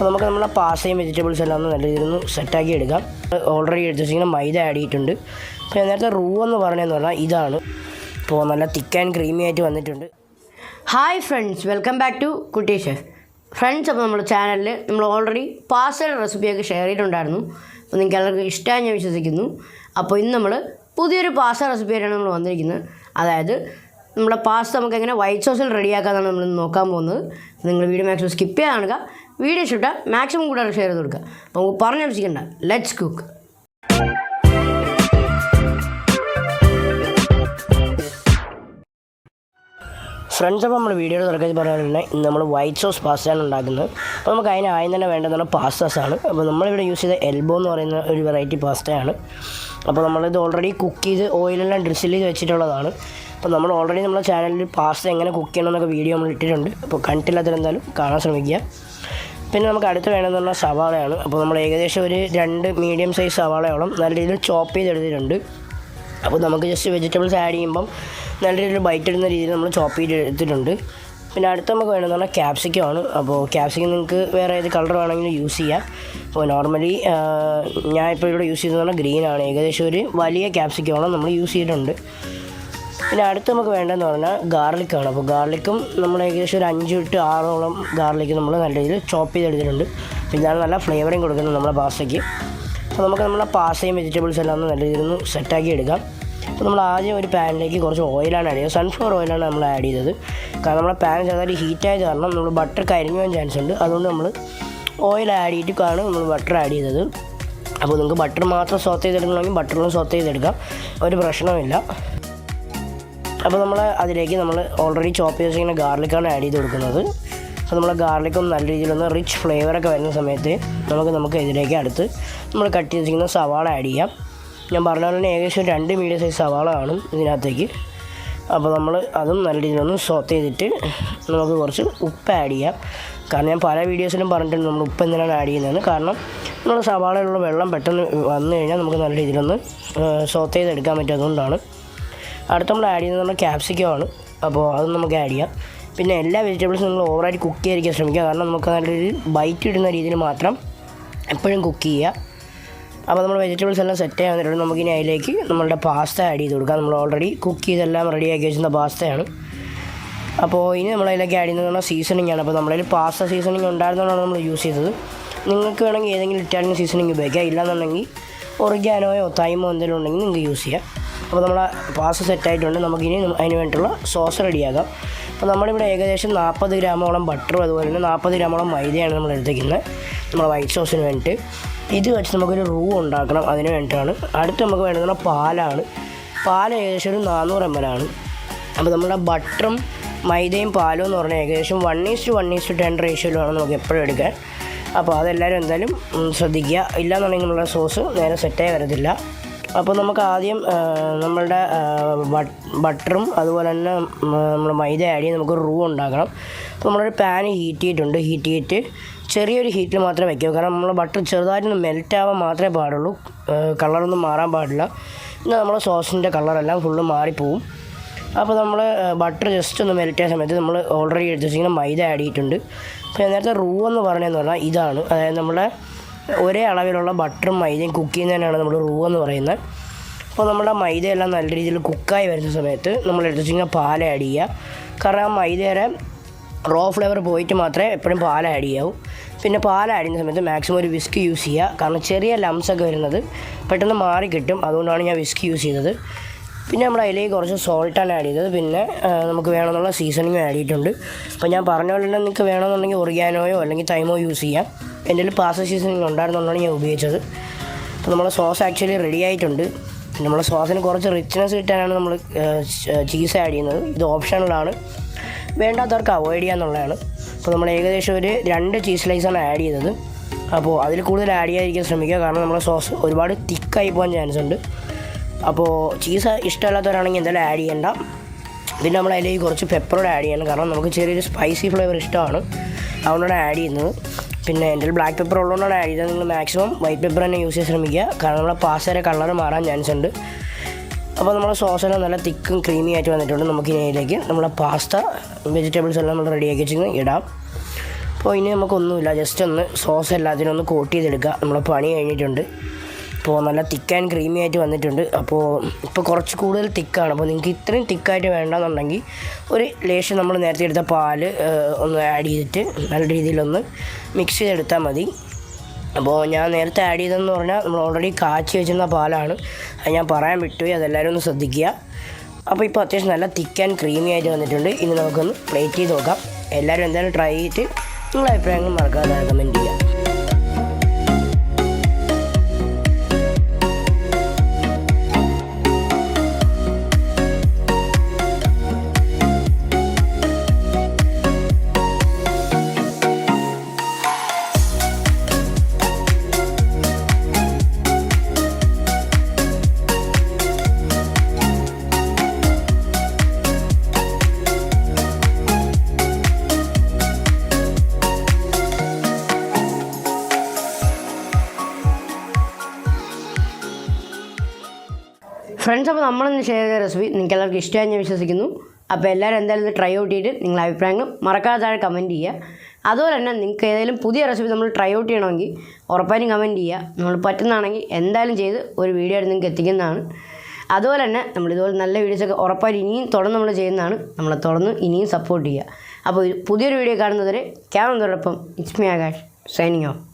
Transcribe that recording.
അപ്പോൾ നമുക്ക് നമ്മളെ പാസയും വെജിറ്റബിൾസ് എല്ലാം ഒന്ന് നല്ല രീതിയിൽ ഒന്ന് സെറ്റാക്കി എടുക്കാം. ഓൾറെഡി എടുത്ത് വെച്ചിങ്ങനെ മൈദ ആഡ് ചെയ്തിട്ടുണ്ട്. അപ്പോൾ നേരത്തെ റൂ എന്ന് പറഞ്ഞതെന്ന് പറഞ്ഞാൽ ഇതാണ്. ഇപ്പോൾ നല്ല തിക്ക് ആൻഡ് ക്രീമി ആയിട്ട് വന്നിട്ടുണ്ട്. Hi friends, welcome back to Kutti chef friends. അപ്പോൾ നമ്മുടെ ചാനലിൽ നമ്മൾ ഓൾറെഡി പാസ്തയുടെ റെസിപ്പിയൊക്കെ ഷെയർ ചെയ്തിട്ടുണ്ടായിരുന്നു. അപ്പോൾ നിങ്ങൾക്ക് എല്ലാവർക്കും ഇഷ്ടമായി ഞാൻ വിശ്വസിക്കുന്നു. അപ്പോൾ ഇന്ന് നമ്മൾ പുതിയൊരു പാസ്ത റെസിപ്പിയായിട്ടാണ് നമ്മൾ വന്നിരിക്കുന്നത്. അതായത് നമ്മുടെ പാസ്ത നമുക്ക് എങ്ങനെ വൈറ്റ് സോസിൽ റെഡിയാക്കാമെന്നാണ് നമ്മൾ നോക്കാൻ പോകുന്നത്. നിങ്ങൾ വീഡിയോ മാക്സിമം സ്കിപ്പ് ചെയ്യാൻ കാണുക. വീഡിയോ ഇഷ്ടപ്പെട്ടാൽ മാക്സിമം കൂടെ ഷെയർ ചെയ്ത് കൊടുക്കുക. അപ്പോൾ നമുക്ക് പറഞ്ഞു വെച്ചിരിക്കണ്ട, ലെറ്റ്സ് കുക്ക്. ഫ്രണ്ട്സ്, അപ്പോൾ നമ്മൾ വീഡിയോയുടെ തുടക്കത്തിൽ പറയാനുള്ളത് ഇന്ന് നമ്മൾ വൈറ്റ് സോസ് പാസ്തയാണ് ഉണ്ടാക്കുന്നത്. അപ്പോൾ നമുക്ക് അതിന് ആദ്യം തന്നെ വേണ്ടതെന്ന് പാസ്താസാണ്. അപ്പോൾ നമ്മളിവിടെ യൂസ് ചെയ്ത എൽബോ എന്ന് പറയുന്ന ഒരു വെറൈറ്റി പാസ്തയാണ്. അപ്പോൾ നമ്മളിത് ഓൾറെഡി കുക്ക് ചെയ്ത് ഓയിലെല്ലാം ഡ്രിസിൽ ചെയ്ത് വെച്ചിട്ടുള്ളതാണ്. അപ്പോൾ നമ്മൾ ഓൾറെഡി നമ്മുടെ ചാനലിൽ പാസ്ത എങ്ങനെ കുക്ക് ചെയ്യണമെന്നൊക്കെ വീഡിയോ നമ്മൾ ഇട്ടിട്ടുണ്ട്. അപ്പോൾ കണ്ടിട്ടില്ലാത്തവരെന്തായാലും കാണാൻ ശ്രമിക്കുക. പിന്നെ നമുക്ക് അടുത്ത് വേണമെന്ന് പറഞ്ഞാൽ സവാളയാണ്. അപ്പോൾ നമ്മൾ ഏകദേശം ഒരു 2 മീഡിയം സൈസ് സവാളയോളം നല്ല രീതിയിൽ ചോപ്പ് ചെയ്തെടുത്തിട്ടുണ്ട്. അപ്പോൾ നമുക്ക് ജസ്റ്റ് വെജിറ്റബിൾസ് ആഡ് ചെയ്യുമ്പം നല്ല രീതിയിൽ ബൈറ്റ് ഇടുന്ന രീതിയിൽ നമ്മൾ ചോപ്പ് ചെയ്ത് എടുത്തിട്ടുണ്ട്. പിന്നെ അടുത്ത് നമുക്ക് വേണമെന്ന് പറഞ്ഞാൽ ക്യാപ്സിക്കമാണ്. അപ്പോൾ ക്യാപ്സിക്കം നിങ്ങൾക്ക് വേറെ ഏത് കളർ വേണമെങ്കിലും യൂസ് ചെയ്യാം. അപ്പോൾ നോർമലി ഞാൻ ഇപ്പോൾ ഇവിടെ യൂസ് ചെയ്തതെന്ന് പറഞ്ഞാൽ ഗ്രീനാണ്. ഏകദേശം ഒരു വലിയ ക്യാപ്സിക്കമാണ് നമ്മൾ യൂസ് ചെയ്തിട്ടുണ്ട്. പിന്നെ അടുത്ത് നമുക്ക് വേണ്ടതെന്ന് പറഞ്ഞാൽ ഗാർലിക്കാണ്. അപ്പോൾ ഗാർലിക്കും നമ്മൾ ഏകദേശം ഒരു 5 to 6 ഗാർലിക്ക് നമ്മൾ നല്ല രീതിയിൽ ചോപ്പ് ചെയ്തെടുത്തിട്ടുണ്ട്. പിന്നെ ഇതാണ് നല്ല ഫ്ലേവറിങ് കൊടുക്കുന്നത് നമ്മുടെ പാസ്തയ്ക്ക്. അപ്പോൾ നമുക്ക് നമ്മളെ പാസ്തയും വെജിറ്റബിൾസ് എല്ലാം ഒന്ന് നല്ല രീതിയിൽ ഒന്ന് സെറ്റാക്കി എടുക്കാം. അപ്പോൾ നമ്മൾ ആദ്യം ഒരു പാനിലേക്ക് കുറച്ച് ഓയിലാണ് ആഡ് ചെയ്തത്. സൺഫ്ലവർ ഓയിലാണ് നമ്മൾ ആഡ് ചെയ്തത്. കാരണം നമ്മുടെ പാൻ ചെറുതായിട്ട് ഹീറ്റായത് കാരണം നമ്മൾ ബട്ടർ കരിഞ്ഞു പോകാൻ ചാൻസ് ഉണ്ട്. അതുകൊണ്ട് നമ്മൾ ഓയിൽ ആഡ് ചെയ്തിട്ടാണ് നമ്മൾ ബട്ടർ ആഡ് ചെയ്തത്. അപ്പോൾ നിങ്ങൾക്ക് ബട്ടർ മാത്രം സോത്ത് ചെയ്തെടുക്കണമെങ്കിൽ ബട്ടറിലും സോത്ത് ചെയ്തെടുക്കാം, ഒരു പ്രശ്നമില്ല. അപ്പോൾ നമ്മൾ അതിലേക്ക് നമ്മൾ ഓൾറെഡി ചോപ്പ് ചെയ്ത് വെച്ചിങ്ങനെ ഗാർലിക്കാണ് ആഡ് ചെയ്ത് കൊടുക്കുന്നത്. അപ്പോൾ നമ്മൾ ഗാർലിക്കും നല്ല രീതിയിലൊന്ന് റിച്ച് ഫ്ലേവറൊക്കെ വരുന്ന സമയത്ത് നമുക്ക് ഇതിലേക്ക് അടുത്ത് നമ്മൾ കട്ട് ചെയ്ത് വെച്ചിരിക്കുന്ന സവാള ആഡ് ചെയ്യാം. ഞാൻ പറഞ്ഞ പോലെ തന്നെ ഏകദേശം 2 മീഡിയം സൈസ് സവാള കാണും ഇതിനകത്തേക്ക്. അപ്പോൾ നമ്മൾ അതും നല്ല രീതിയിലൊന്ന് സോത്ത് ചെയ്തിട്ട് നമുക്ക് കുറച്ച് ഉപ്പ് ആഡ് ചെയ്യാം. കാരണം ഞാൻ പല വീഡിയോസിലും പറഞ്ഞിട്ടുണ്ട് നമ്മൾ ഉപ്പ് എന്തിനാണ് ആഡ് ചെയ്യുന്നതെന്ന്. കാരണം നമ്മുടെ സവാളയിലുള്ള വെള്ളം പെട്ടെന്ന് വന്നു കഴിഞ്ഞാൽ നമുക്ക് നല്ല രീതിയിലൊന്ന് സോത്ത് ചെയ്തെടുക്കാൻ പറ്റുന്നതുകൊണ്ടാണ്. അടുത്ത നമ്മൾ ആഡ് ചെയ്യുന്നത് പറഞ്ഞാൽ ക്യാപ്സിക്കമാണ്. അപ്പോൾ അതും നമുക്ക് ആഡ് ചെയ്യാം. പിന്നെ എല്ലാ വെജിറ്റബിൾസും നിങ്ങൾ ഓവറായിട്ട് കുക്ക് ചെയ്തിരിക്കാൻ ശ്രമിക്കുക. കാരണം നമുക്ക് നല്ലൊരു ബൈറ്റ് ഇടുന്ന രീതിയിൽ മാത്രം എപ്പോഴും കുക്ക് ചെയ്യുക. അപ്പോൾ നമ്മൾ വെജിറ്റബിൾസ് എല്ലാം സെറ്റ് ചെയ്യാൻ വന്നിട്ടുണ്ട്. നമുക്കിനി അതിലേക്ക് നമ്മളുടെ പാസ്ത ആഡ് ചെയ്ത് കൊടുക്കാം. നമ്മൾ ഓൾറെഡി കുക്ക് ചെയ്തെല്ലാം റെഡിയാക്കി വെച്ചിരുന്ന പാസ്തയാണ്. അപ്പോൾ ഇനി നമ്മളതിലേക്ക് ആഡ് ചെയ്യുന്നത് പറഞ്ഞാൽ സീസണിങ് ആണ്. അപ്പോൾ നമ്മളതിൽ പാസ്ത സീസണിങ് ഉണ്ടായിരുന്നതുകൊണ്ടാണ് നമ്മൾ യൂസ് ചെയ്തത്. നിങ്ങൾക്ക് വേണമെങ്കിൽ ഏതെങ്കിലും ഇറ്റാലിയൻ സീസണിങ് ഉപയോഗിക്കാം. ഇല്ലാന്നുണ്ടെങ്കിൽ ഒറിഗാനോയോ തൈമോ എന്തെങ്കിലും ഉണ്ടെങ്കിൽ നിങ്ങൾക്ക് യൂസ് ചെയ്യാം. അപ്പോൾ നമ്മൾ പാസ്ത സെറ്റായിട്ടുണ്ട്. നമുക്കിനി അതിന് വേണ്ടിയിട്ടുള്ള സോസ് റെഡിയാക്കാം. അപ്പോൾ നമ്മളിവിടെ ഏകദേശം 40 ഗ്രാമോളം ബട്ടറും അതുപോലെ തന്നെ 40 ഗ്രാമോളം മൈദയാണ് നമ്മൾ എടുത്തിരിക്കുന്നത് നമ്മുടെ വൈറ്റ് സോസിന് വേണ്ടിയിട്ട്. ഇത് വെച്ച് നമുക്കൊരു റൂ ഉണ്ടാക്കണം, അതിന് വേണ്ടിയിട്ടാണ്. അടുത്ത് നമുക്ക് വേണ്ടത് പാലാണ്. പാൽ ഏകദേശം ഒരു 400 ml ആണ്. അപ്പോൾ നമ്മുടെ ബട്ടറും മൈദയും പാലും എന്ന് പറഞ്ഞാൽ ഏകദേശം 1:1:10 റേഷ്യോയിലാണ് നമുക്ക് എപ്പോഴും എടുക്കാൻ. അപ്പോൾ അതെല്ലാവരും എന്തായാലും ശ്രദ്ധിക്കുക. ഇല്ലയെന്നുണ്ടെങ്കിൽ നമ്മളുടെ സോസ് നേരെ സെറ്റായി വരത്തില്ല. അപ്പോൾ നമുക്ക് ആദ്യം നമ്മളുടെ ബട്ടറും അതുപോലെ തന്നെ നമ്മൾ മൈദ ആഡ് ചെയ്ത് നമുക്കൊരു റൂ ഉണ്ടാക്കണം. അപ്പോൾ നമ്മളൊരു പാൻ ഹീറ്റ് ചെയ്തിട്ട് ചെറിയൊരു ഹീറ്റിൽ മാത്രമേ വയ്ക്കൂ. കാരണം നമ്മൾ ബട്ടർ ചെറുതായിട്ടൊന്ന് മെൽറ്റ് ആവാൻ മാത്രമേ പാടുള്ളൂ, കളറൊന്നും മാറാൻ പാടില്ല. എന്നാൽ നമ്മുടെ സോസിൻ്റെ കളറെല്ലാം ഫുള്ള് മാറിപ്പോവും. അപ്പോൾ നമ്മൾ ബട്ടർ ജസ്റ്റ് ഒന്ന് മെൽറ്റ് ആയ സമയത്ത് നമ്മൾ ഓൾറെഡി എടുത്ത് വെച്ചിങ്ങനെ മൈദ ആഡ് ചെയ്തിട്ടുണ്ട്. അപ്പോൾ നേരത്തെ റൂ എന്ന് പറഞ്ഞതെന്ന് പറഞ്ഞാൽ ഇതാണ്. അതായത് നമ്മുടെ ഒരേ അളവിലുള്ള ബട്ടറും മൈദയും കുക്ക് ചെയ്യുന്നതിനാണ് നമ്മൾ റൂ എന്ന് പറയുന്നത്. അപ്പോൾ നമ്മുടെ മൈദയെല്ലാം നല്ല രീതിയിൽ കുക്കായി വരുന്ന സമയത്ത് നമ്മൾ എടുത്ത് വെച്ചിങ്ങനെ പാൽ ആഡ് ചെയ്യുക. കാരണം ആ മൈദയുടെ റോ ഫ്ലേവർ പോയിട്ട് മാത്രമേ എപ്പോഴും പാൽ ആഡ് ചെയ്യാവൂ. പിന്നെ പാൽ ആഡ് ചെയ്യുന്ന സമയത്ത് മാക്സിമം ഒരു വിസ്ക് യൂസ് ചെയ്യുക. കാരണം ചെറിയ ലംസൊക്കെ വരുന്നത് പെട്ടെന്ന് മാറി കിട്ടും. അതുകൊണ്ടാണ് ഞാൻ വിസ്ക് യൂസ് ചെയ്തത്. പിന്നെ നമ്മൾ അതിലേക്ക് കുറച്ച് സോൾട്ടാണ് ആഡ് ചെയ്തത്. പിന്നെ നമുക്ക് വേണമെന്നുള്ള സീസണിങ് ആഡ് ചെയ്തിട്ടുണ്ട്. അപ്പോൾ ഞാൻ പറഞ്ഞ പോലെ തന്നെ നിങ്ങൾക്ക് വേണമെന്നുണ്ടെങ്കിൽ ഒറിഗാനോയോ അല്ലെങ്കിൽ തൈമോ യൂസ് ചെയ്യാം. എൻ്റെ കയ്യിൽ പാസ്ത സീസണിങ് ഉണ്ടായിരുന്നുകൊണ്ടാണ് ഞാൻ ഉപയോഗിച്ചത്. അപ്പോൾ നമ്മുടെ സോസ് ആക്ച്വലി റെഡി ആയിട്ടുണ്ട്. നമ്മുടെ സോസിന് കുറച്ച് റിച്ച്നെസ് കിട്ടാനാണ് നമ്മൾ ചീസ് ആഡ് ചെയ്യുന്നത്. ഇത് ഓപ്ഷണലാണ്, വേണ്ടാത്തവർക്ക് അവോയ്ഡ് ചെയ്യാന്നുള്ളതാണ്. അപ്പോൾ നമ്മൾ ഏകദേശം ഒരു 2 ചീസ് സ്ലൈസാണ് ആഡ് ചെയ്തത്. അപ്പോൾ അതിൽ കൂടുതൽ ആഡ് ചെയ്യാതിരിക്കാൻ ശ്രമിക്കുക. കാരണം നമ്മുടെ സോസ് ഒരുപാട് തിക്കായി പോകാൻ ചാൻസ് ഉണ്ട്. അപ്പോൾ ചീസ് ഇഷ്ടമല്ലാത്തവരാണെങ്കിൽ എന്തായാലും ആഡ് ചെയ്യേണ്ട. പിന്നെ നമ്മൾ അതിലേക്ക് കുറച്ച് പെപ്പറോടെ ആഡ് ചെയ്യണം. കാരണം നമുക്ക് ചെറിയൊരു സ്പൈസി ഫ്ലേവർ ഇഷ്ടമാണ്, അതുകൊണ്ടാണ് ആഡ് ചെയ്യുന്നത്. പിന്നെ എൻ്റെ ബ്ലാക്ക് പെപ്പർ ഉള്ളതുകൊണ്ടാണ് ആഡ് ചെയ്തത്. നിങ്ങൾ മാക്സിമം വൈറ്റ് പെപ്പർ തന്നെ യൂസ് ചെയ്യാൻ ശ്രമിക്കുക. കാരണം നമ്മുടെ പാസ്തയുടെ കളർ മാറാൻ ചാൻസ് ഉണ്ട്. അപ്പോൾ നമ്മുടെ സോസെല്ലാം നല്ല തിക്കും ക്രീമി ആയിട്ട് വന്നിട്ടുണ്ട്. നമുക്ക് ഇതിലേക്ക് നമ്മുടെ പാസ്ത വെജിറ്റബിൾസ് എല്ലാം നമ്മൾ റെഡിയാക്കി വെച്ചിട്ട് ഇടാം. അപ്പോൾ ഇനി നമുക്കൊന്നുമില്ല, ജസ്റ്റ് ഒന്ന് സോസ് എല്ലാത്തിനും ഒന്ന് കോട്ട് ചെയ്തെടുക്കുക. നമ്മളെ പണി കഴിഞ്ഞിട്ടുണ്ട്. അപ്പോൾ നല്ല തിക്ക് ആൻഡ് ക്രീമി ആയിട്ട് വന്നിട്ടുണ്ട്. അപ്പോൾ ഇപ്പോൾ കുറച്ച് കൂടുതൽ തിക്കാണ്. അപ്പോൾ നിങ്ങൾക്ക് ഇത്രയും തിക്കായിട്ട് വേണ്ടെന്നുണ്ടെങ്കിൽ ഒരു ലേശം നമ്മൾ നേരത്തെ എടുത്ത പാല് ഒന്ന് ആഡ് ചെയ്തിട്ട് നല്ല രീതിയിലൊന്ന് മിക്സ് ചെയ്തെടുത്താൽ മതി. അപ്പോൾ ഞാൻ നേരത്തെ ആഡ് ചെയ്തതെന്ന് പറഞ്ഞാൽ നമ്മൾ ഓൾറെഡി കാച്ചി വെച്ചിരുന്ന പാലാണ്. അത് ഞാൻ പറയാൻ വിട്ടുപോയി, അതെല്ലാവരും ഒന്ന് ശ്രദ്ധിക്കുക. അപ്പോൾ ഇപ്പോൾ അത്യാവശ്യം നല്ല തിക്ക് ആൻഡ് ക്രീമി ആയിട്ട് വന്നിട്ടുണ്ട്. ഇനി നമുക്കൊന്ന് പ്ലേറ്റ് ചെയ്ത് നോക്കാം. എല്ലാവരും എന്തായാലും ട്രൈ ചെയ്തിട്ട് നിങ്ങളുടെ അഭിപ്രായങ്ങൾ മറക്കാതെ കമൻറ്റ് ചെയ്യുക. ഫ്രണ്ട്സ്, അപ്പോൾ നമ്മളിന്ന് ഷെയർ ചെയ്ത റെസിപ്പി നിങ്ങൾക്ക് എല്ലാവർക്കും ഇഷ്ടമായി ഞാൻ വിശ്വസിക്കുന്നു. അപ്പോൾ എല്ലാവരും എന്തായാലും ഇത് ട്രൈ ഔട്ട് ചെയ്തിട്ട് നിങ്ങളുടെ അഭിപ്രായങ്ങൾ മറക്കാതെ താഴെ കമൻറ്റ് ചെയ്യുക. അതുപോലെ തന്നെ നിങ്ങൾക്ക് ഏതെങ്കിലും പുതിയ റെസിപ്പി നമ്മൾ ട്രൈ ഔട്ട് ചെയ്യണമെങ്കിൽ ഉറപ്പായും കമൻറ്റ് ചെയ്യുക. നമ്മൾ പറ്റുന്നതാണെങ്കിൽ എന്തായാലും ചെയ്ത് ഒരു വീഡിയോ ആയിട്ട് നിങ്ങൾക്ക് എത്തിക്കുന്നതാണ്. അതുപോലെ തന്നെ നമ്മളിതുപോലെ നല്ല വീഡിയോസൊക്കെ ഉറപ്പായിട്ട് ഇനിയും തുടർന്ന് നമ്മൾ ചെയ്യുന്നതാണ്. നമ്മളെ തുടർന്ന് ഇനിയും സപ്പോർട്ട് ചെയ്യുക. അപ്പോൾ പുതിയൊരു വീഡിയോ കാണുന്നതുവരെ ക്യാമറയോടൊപ്പം it's me Akash signing of.